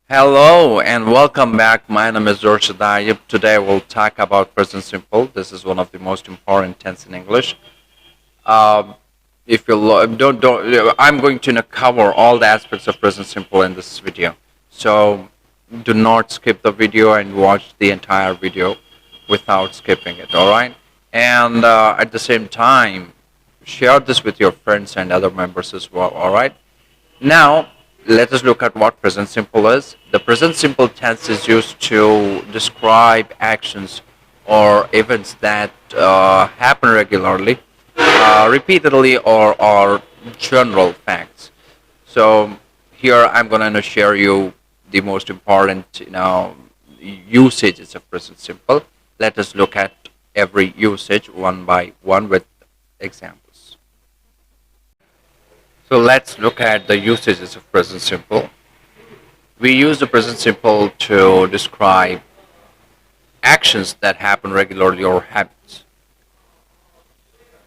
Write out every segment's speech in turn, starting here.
Hello and welcome back. My name is George Dayib. Today we'll talk about present simple. This is one of the most important tense in English. Um, if you don't, I'm going to cover all the aspects of present simple in this video. So do not skip the video and watch the entire video without skipping it. All right. And at the same time, share this with your friends and other members as well. All right. Now, let us look at what present simple is. The present simple tense is used to describe actions or events that happen regularly, repeatedly, or general facts. So here I'm going to share you the most important, usages of present simple. Let us look at every usage one by one with examples. So let's look at the usages of present simple. We use the present simple to describe actions that happen regularly or habits,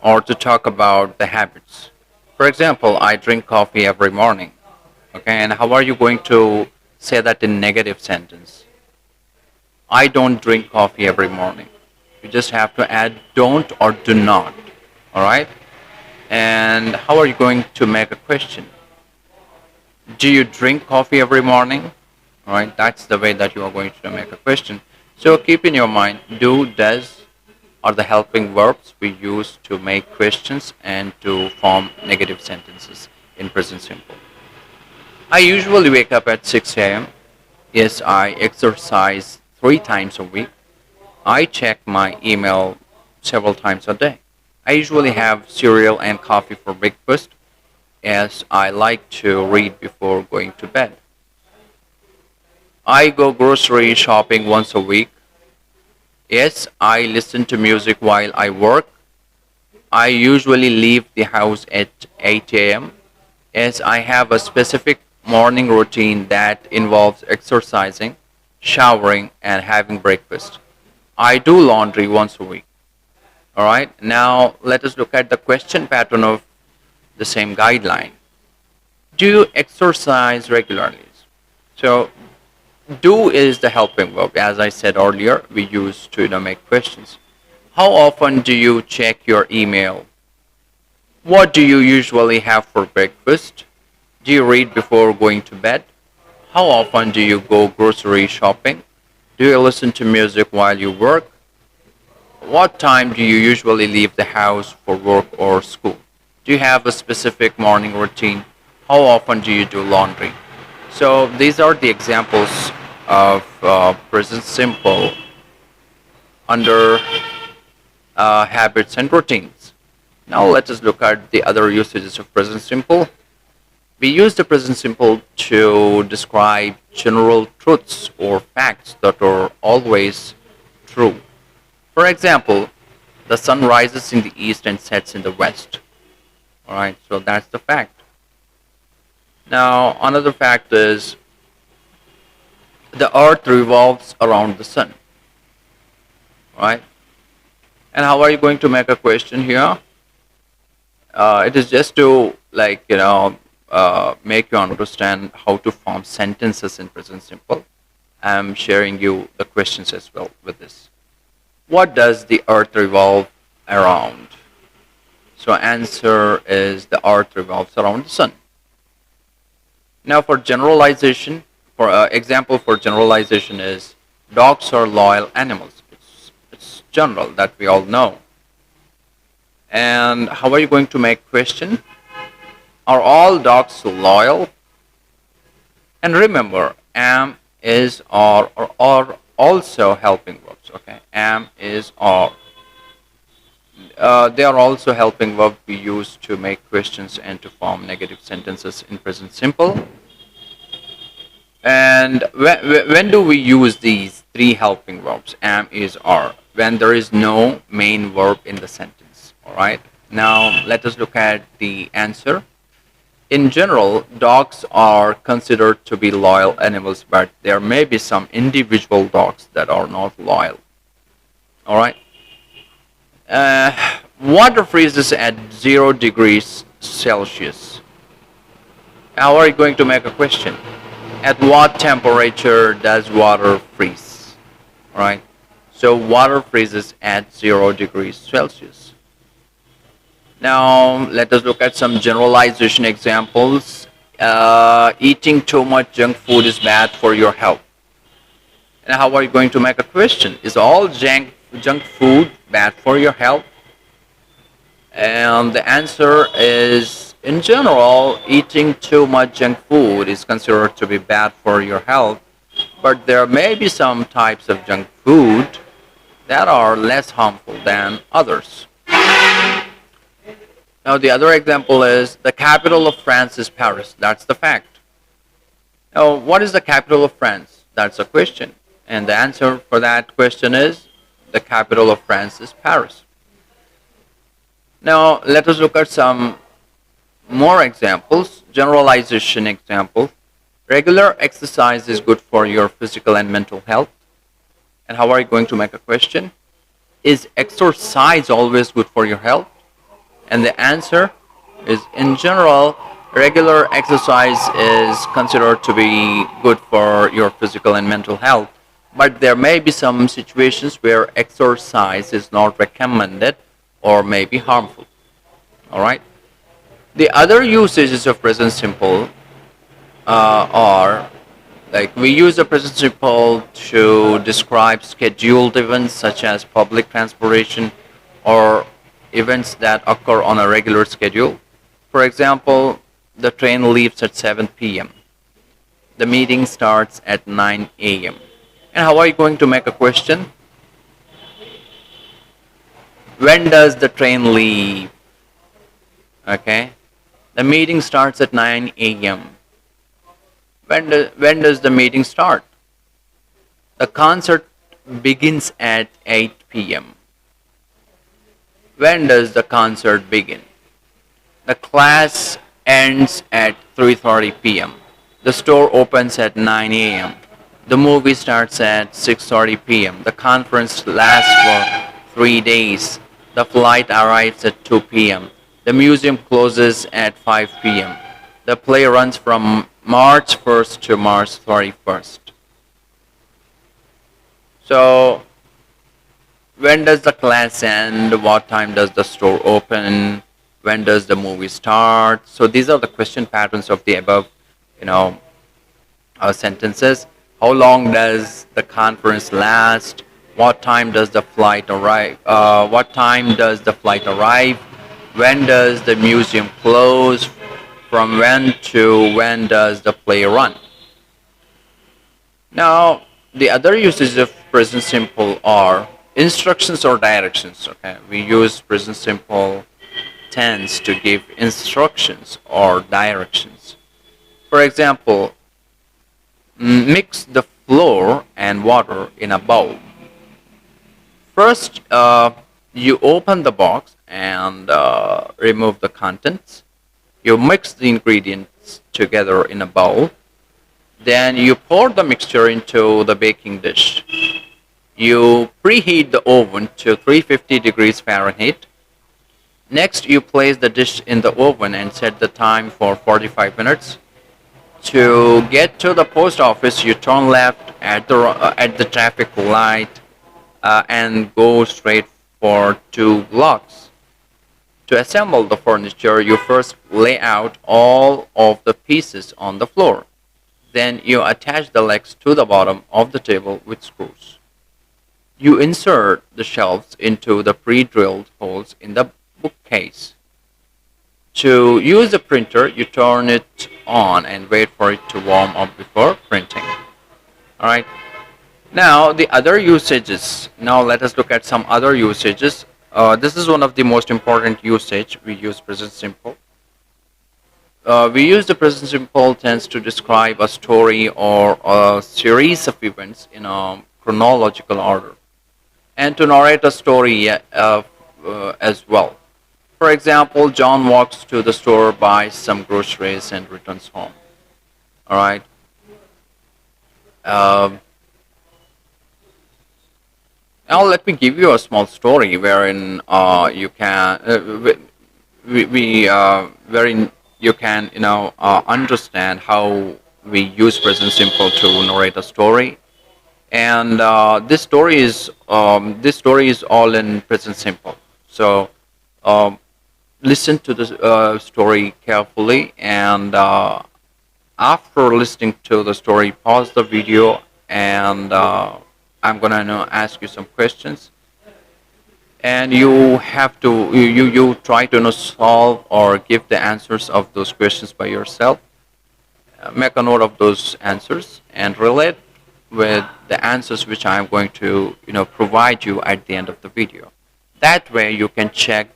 or to talk about the habits. For example, I drink coffee every morning. Okay, and how are you going to say that in negative sentence? I don't drink coffee every morning. You just have to add don't or do not. All right? And how are you going to make a question? Do you drink coffee every morning? All right, that's the way that you are going to make a question. So keep in your mind, do, does are the helping verbs we use to make questions and to form negative sentences in present simple. I usually wake up at 6 a.m. Yes, I exercise 3 times a week. I check my email several times a day. I usually have cereal and coffee for breakfast, as I like to read before going to bed. I go grocery shopping once a week. Yes, I listen to music while I work. I usually leave the house at 8 a.m. Yes, I have a specific morning routine that involves exercising, showering, and having breakfast. I do laundry once a week. All right, now let us look at the question pattern of the same guideline. Do you exercise regularly? So do is the helping verb. As I said earlier, we use to make questions. How often do you check your email? What do you usually have for breakfast? Do you read before going to bed? How often do you go grocery shopping? Do you listen to music while you work? What time do you usually leave the house for work or school? Do you have a specific morning routine? How often do you do laundry? So these are the examples of present simple under habits and routines. Now let us look at the other usages of present simple. We use the present simple to describe general truths or facts that are always true. For example, the sun rises in the east and sets in the west. All right, so that's the fact. Now, another fact is the earth revolves around the sun. Right? And how are you going to make a question here? It is just to make you understand how to form sentences in present simple. I'm sharing you the questions as well with this. What does the earth revolve around? So answer is the earth revolves around the sun. Now for generalization, for example for generalization is dogs are loyal animals. It's general that we all know. And how are you going to make question? Are all dogs loyal? And remember, am, is, are also helping verbs. Okay, am, is, are. They are also helping verb we use to make questions and to form negative sentences in present simple. And when do we use these three helping verbs, am, is, are? When there is no main verb in the sentence. All right. Now let us look at the answer. In general, dogs are considered to be loyal animals, but there may be some individual dogs that are not loyal. All right. Water freezes at 0 degrees Celsius. How are you going to make a question? At what temperature does water freeze? All right. So water freezes at 0 degrees Celsius. Now let us look at some generalization examples. Eating too much junk food is bad for your health. And how are you going to make a question? Is all junk food bad for your health? And the answer is, in general, eating too much junk food is considered to be bad for your health. But there may be some types of junk food that are less harmful than others. Now, the other example is the capital of France is Paris. That's the fact. Now, what is the capital of France? That's a question. And the answer for that question is the capital of France is Paris. Now, let us look at some more examples. Generalization example. Regular exercise is good for your physical and mental health. And how are you going to make a question? Is exercise always good for your health? And the answer is, in general, regular exercise is considered to be good for your physical and mental health. But there may be some situations where exercise is not recommended or may be harmful. All right. The other usages of present simple are, like, we use the present simple to describe scheduled events such as public transportation or events that occur on a regular schedule. For example, the train leaves at 7 p.m. The meeting starts at 9 a.m. And how are you going to make a question? When does the train leave? Okay. The meeting starts at 9 a.m. When does the meeting start? The concert begins at 8 p.m. When does the concert begin? The class ends at 3:30 p.m. The store opens at 9 a.m. The movie starts at 6:30 p.m. The conference lasts for 3 days. The flight arrives at 2 p.m. The museum closes at 5 p.m. The play runs from March 1st to March 31st. So, when does the class end? What time does the store open? When does the movie start? So these are the question patterns of the above, sentences. How long does the conference last? What time does the flight arrive? What time does the flight arrive? When does the museum close? From when to when does the play run? Now, the other uses of present simple are instructions or directions. Okay, we use present simple tense to give instructions or directions. For example, mix the flour and water in a bowl. First, you open the box and remove the contents. You mix the ingredients together in a bowl. Then you pour the mixture into the baking dish. You preheat the oven to 350 degrees Fahrenheit. Next, you place the dish in the oven and set the time for 45 minutes. To get to the post office, you turn left at the traffic light and go straight for 2 blocks. To assemble the furniture, you first lay out all of the pieces on the floor. Then you attach the legs to the bottom of the table with screws. You insert the shelves into the pre-drilled holes in the bookcase. To use the printer, you turn it on and wait for it to warm up before printing. All right. Now, the other usages. Now, let us look at some other usages. This is one of the most important usage. We use present simple. We use the present simple tense to describe a story or a series of events in a chronological order, and to narrate a story as well. For example, John walks to the store, buys some groceries, and returns home. All right. Um, Now let me give you a small story wherein you can wherein you can understand how we use present simple to narrate a story, and this story is all in present simple. So um, listen to the story carefully, and after listening to the story, pause the video, and I'm gonna ask you some questions, and you have to you try to solve or give the answers of those questions by yourself. Make a note of those answers and relate with the answers which I'm going to provide you at the end of the video. That way you can check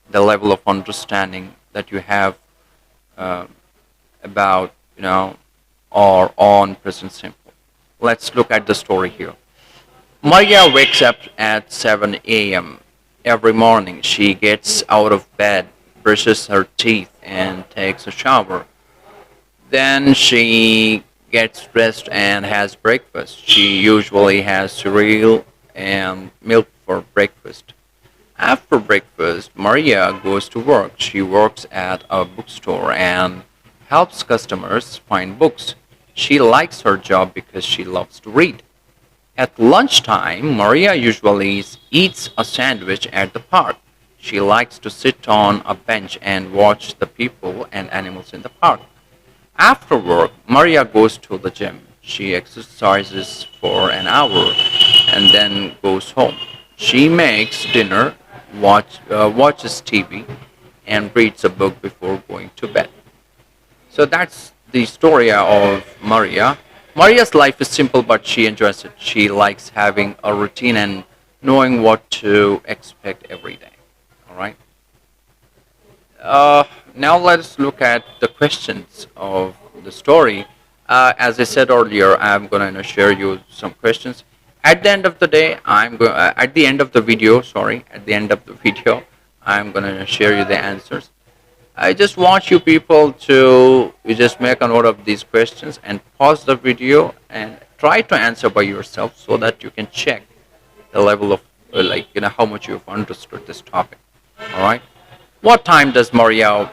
the level of understanding that you have uh, about or on present simple. Let's look at the story here. Maria wakes up at 7 a.m. every morning. She gets out of bed, brushes her teeth, and takes a shower. Then she gets dressed and has breakfast. She usually has cereal and milk for breakfast. After breakfast, Maria goes to work. She works at a bookstore and helps customers find books. She likes her job because she loves to read. At lunchtime, Maria usually eats a sandwich at the park. She likes to sit on a bench and watch the people and animals in the park. After work, Maria goes to the gym. She exercises for an hour and then goes home. She makes dinner, watches TV, and reads a book before going to bed. So that's the story of Maria. Maria's life is simple, but she enjoys it. She likes having a routine and knowing what to expect every day. All right. Now let's look at the questions of the story. As I said earlier, I'm going to share you some questions. At the end of the day, at the end of the video, sorry, at the end of the video, I'm going to share you the answers. I just want you people to you just make a note of these questions and pause the video and try to answer by yourself so that you can check the level of how much you've understood this topic. All right. What time does Maria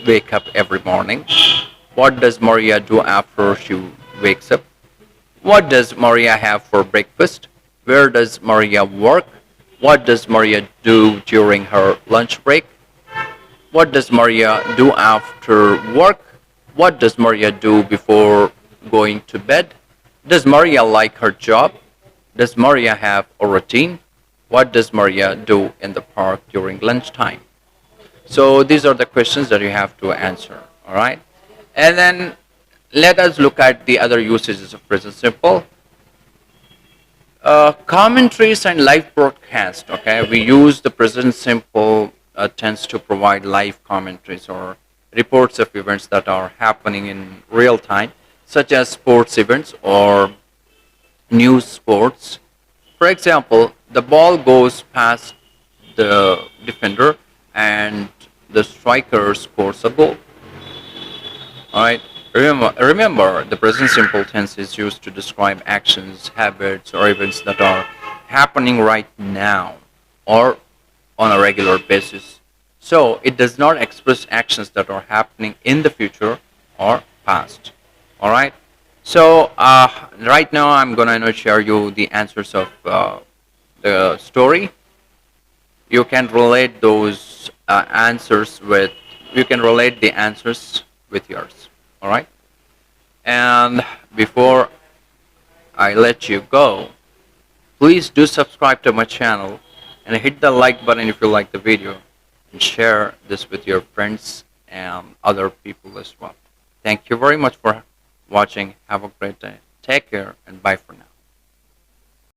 wake up every morning? What does Maria do after she wakes up? What does Maria have for breakfast? Where does Maria work? What does Maria do during her lunch break? What does Maria do after work? What does Maria do before going to bed? Does Maria like her job? Does Maria have a routine? What does Maria do in the park during lunchtime? So these are the questions that you have to answer, all right? And then let us look at the other usages of present simple. Commentaries and live broadcast, okay? We use the present simple tense to provide live commentaries or reports of events that are happening in real time, such as sports events or news sports. For example, the ball goes past the defender and the striker scores a goal. All right. Remember, the present simple tense is used to describe actions, habits, or events that are happening right now or on a regular basis. So it does not express actions that are happening in the future or past. All right. So right now I'm gonna share you the answers of the story. You can relate those answers with. You can relate the answers with yours. All right. And before I let you go, please do subscribe to my channel and hit the like button if you like the video, and share this with your friends and other people as well. Thank you very much for watching. Have a great day. Take care and bye for now.